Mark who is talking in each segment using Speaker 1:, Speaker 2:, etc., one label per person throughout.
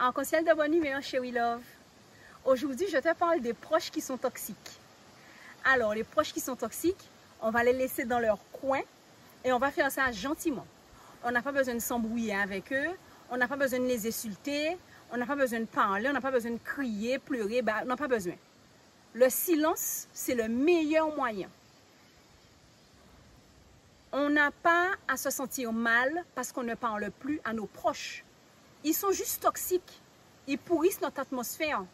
Speaker 1: Arc-en-ciel de bonne humeur chez We Love. Aujourd'hui, je te parle des proches qui sont toxiques. Alors, les proches qui sont toxiques, on va les laisser dans leur coin et on va faire ça gentiment. On n'a pas besoin de s'embrouiller avec eux, on n'a pas besoin de les insulter, on n'a pas besoin de parler, on n'a pas besoin de crier, pleurer, on n'a pas besoin. Le silence, c'est le meilleur moyen. On n'a pas à se sentir mal parce qu'on ne parle plus à nos proches. Ils sont juste toxiques. Ils pourrissent notre atmosphère.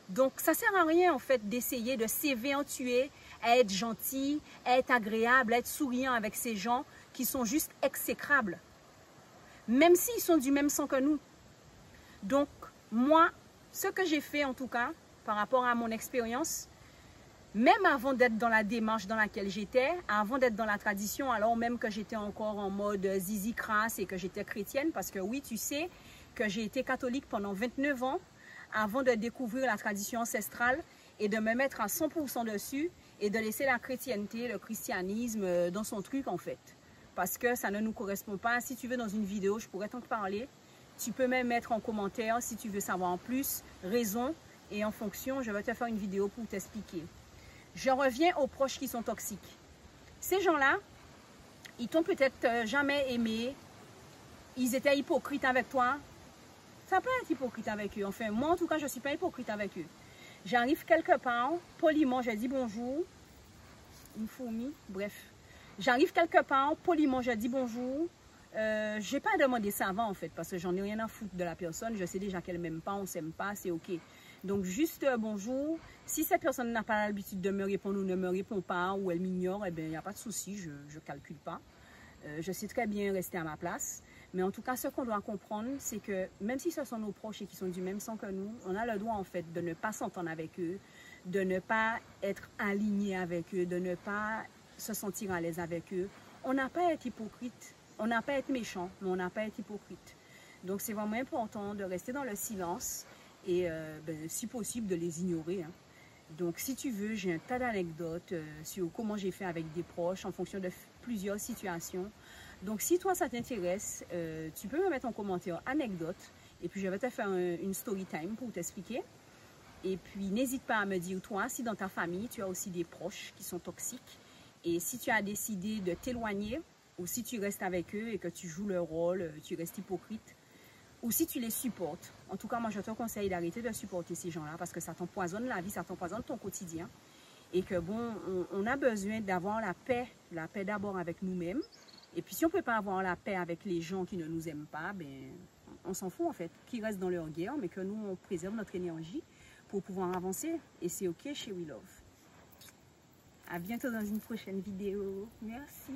Speaker 1: Donc, ça ne sert à rien, en fait, d'essayer de s'évertuer à être gentil, à être agréable, à être souriant avec ces gens qui sont juste exécrables. Même s'ils sont du même sang que nous. Donc, moi, ce que j'ai fait, en tout cas, par rapport à mon expérience, même avant d'être dans la démarche dans laquelle j'étais, avant d'être dans la tradition, alors même que j'étais encore en mode zizi crasse et que j'étais chrétienne, parce que oui, tu sais que j'ai été catholique pendant 29 ans, avant de découvrir la tradition ancestrale et de me mettre à 100% dessus et de laisser la chrétienté, le christianisme dans son truc en fait. Parce que ça ne nous correspond pas. Si tu veux dans une vidéo, je pourrais t'en parler. Tu peux même mettre en commentaire si tu veux savoir en plus, raison, et en fonction, je vais te faire une vidéo pour t'expliquer. Je reviens aux proches qui sont toxiques. Ces gens-là, ils t'ont peut-être jamais aimé, ils étaient hypocrites avec toi. Ça peut être hypocrite avec eux. Enfin, moi en tout cas, je ne suis pas hypocrite avec eux. J'arrive quelque part, poliment, je dis bonjour. Une fourmi, bref. J'arrive quelque part, poliment, je dis bonjour. Je n'ai pas demandé ça avant en fait, parce que j'en ai rien à foutre de la personne. Je sais déjà qu'elle ne m'aime pas, on ne s'aime pas, c'est ok. Donc juste bonjour. Si cette personne n'a pas l'habitude de me répondre ou ne me répond pas, ou elle m'ignore, eh bien il n'y a pas de souci, je ne calcule pas. Je sais très bien rester à ma place. Mais en tout cas, ce qu'on doit comprendre, c'est que même si ce sont nos proches et qui sont du même sang que nous, on a le droit en fait de ne pas s'entendre avec eux, de ne pas être aligné avec eux, de ne pas se sentir à l'aise avec eux. On n'a pas à être hypocrite, on n'a pas à être méchant, mais on n'a pas à être hypocrite. Donc c'est vraiment important de rester dans le silence et si possible de les ignorer. Hein. Donc si tu veux, j'ai un tas d'anecdotes sur comment j'ai fait avec des proches en fonction de plusieurs situations. Donc si toi ça t'intéresse, tu peux me mettre en commentaire anecdote et puis je vais te faire une story time pour t'expliquer. Et puis n'hésite pas à me dire toi si dans ta famille tu as aussi des proches qui sont toxiques et si tu as décidé de t'éloigner ou si tu restes avec eux et que tu joues leur rôle, tu restes hypocrite ou si tu les supportes. En tout cas moi je te conseille d'arrêter de supporter ces gens-là parce que ça t'empoisonne la vie, ça t'empoisonne ton quotidien et que bon on a besoin d'avoir la paix d'abord avec nous-mêmes. Et puis si on ne peut pas avoir la paix avec les gens qui ne nous aiment pas, ben, on s'en fout en fait, qu'ils restent dans leur guerre, mais que nous, on préserve notre énergie pour pouvoir avancer. Et c'est ok chez We Love. À bientôt dans une prochaine vidéo. Merci.